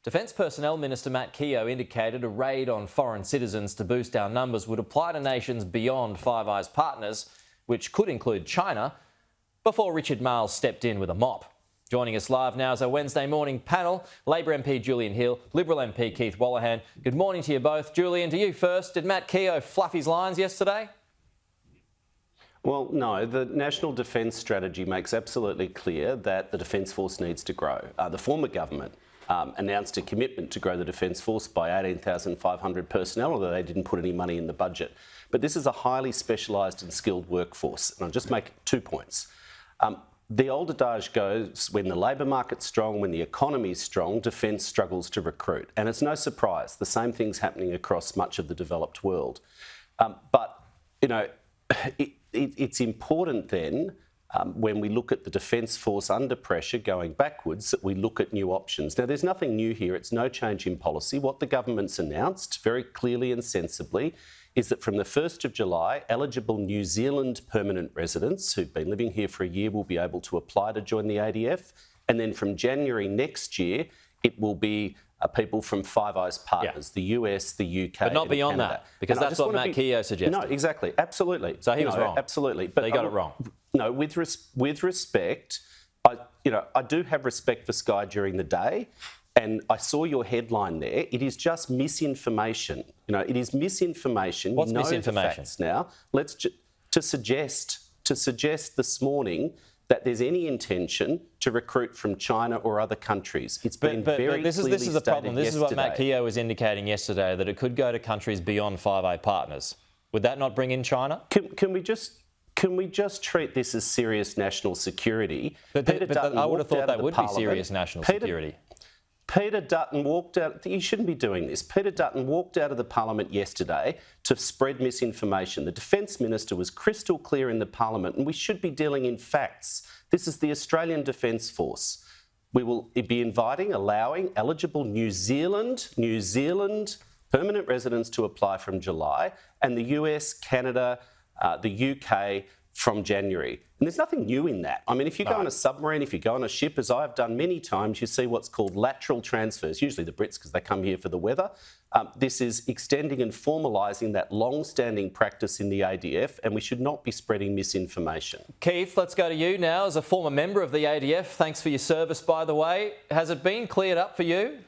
Defence Personnel Minister Matt Keogh indicated a raid on foreign citizens to boost our numbers would apply to nations beyond Five Eyes partners, which could include China, before Richard Marles stepped in with a mop. Joining us live now is our Wednesday morning panel, Labor MP Julian Hill, Liberal MP Keith Wolahan. Good morning to you both. Julian, to you first. Did Matt Keogh fluff his lines yesterday? Well, no. The National Defence Strategy makes absolutely clear that the Defence Force needs to grow. The former government announced a commitment to grow the Defence Force by 18,500 personnel, although they didn't put any money in the budget. But this is a highly specialised and skilled workforce. And I'll just make 2 points. The old adage goes, when the labour market's strong, when the economy's strong, Defence struggles to recruit. And it's no surprise. The same thing's happening across much of the developed world. But, you know, it's important then, when we look at the Defence Force under pressure going backwards, that we look at new options. Now, there's nothing new here. It's no change in policy. What the government's announced very clearly and sensibly is that from the 1st of July, eligible New Zealand permanent residents who've been living here for a year will be able to apply to join the ADF. And then from January next year, it will be people from Five Eyes partners, the US, the UK, but not beyond Canada. that, because that's what Matt Keogh suggested. No, exactly, absolutely. So he was wrong. Absolutely, but so he got it wrong. No, with respect, I do have respect for Sky during the day, and I saw your headline there. It is just misinformation. You know, it is misinformation. What's you know misinformation? The facts now. To suggest this morning that there's any intention to recruit from China or other countries. It's been very this is the problem. This is what Matt yesterday. Keogh was indicating yesterday, that it could go to countries beyond Five Eyes partners. Would that not bring in China? Can we just treat this as serious national security? But I would have thought that would be serious national security. Peter Dutton walked out. You shouldn't be doing this. Peter Dutton walked out of the Parliament yesterday to spread misinformation. The Defence Minister was crystal clear in the Parliament, and we should be dealing in facts. This is the Australian Defence Force. We will be allowing eligible New Zealand permanent residents to apply from July, and the US, Canada, the UK from January. And there's nothing new in that. I mean, if you go on a submarine, if you go on a ship, as I've done many times, you see what's called lateral transfers, usually the Brits because they come here for the weather. This is extending and formalising that long-standing practice in the ADF, and we should not be spreading misinformation. Keith, let's go to you now. As a former member of the ADF, thanks for your service, by the way. Has it been cleared up for you?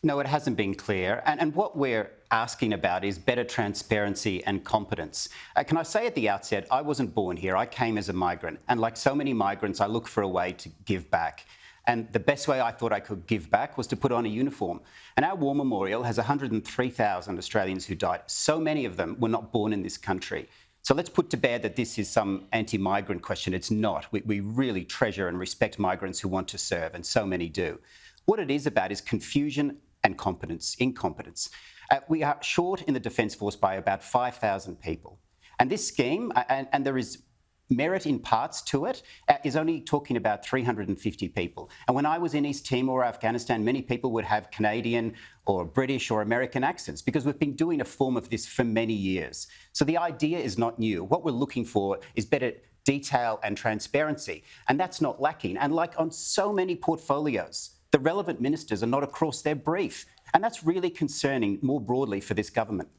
No, it hasn't been clear. And what we're asking about is better transparency and competence. Can I say at the outset, I wasn't born here. I came as a migrant. And like so many migrants, I look for a way to give back. And the best way I thought I could give back was to put on a uniform. And our war memorial has 103,000 Australians who died. So many of them were not born in this country. So let's put to bear that this is some anti-migrant question. It's not. We really treasure and respect migrants who want to serve, and so many do. What it is about is confusion and incompetence. We are short in the Defence Force by about 5,000 people. And this scheme, and there is merit in parts to it, is only talking about 350 people. And when I was in East Timor or Afghanistan, many people would have Canadian or British or American accents, because we've been doing a form of this for many years. So the idea is not new. What we're looking for is better detail and transparency, and that's not lacking. And like on so many portfolios, the relevant ministers are not across their brief. And that's really concerning more broadly for this government.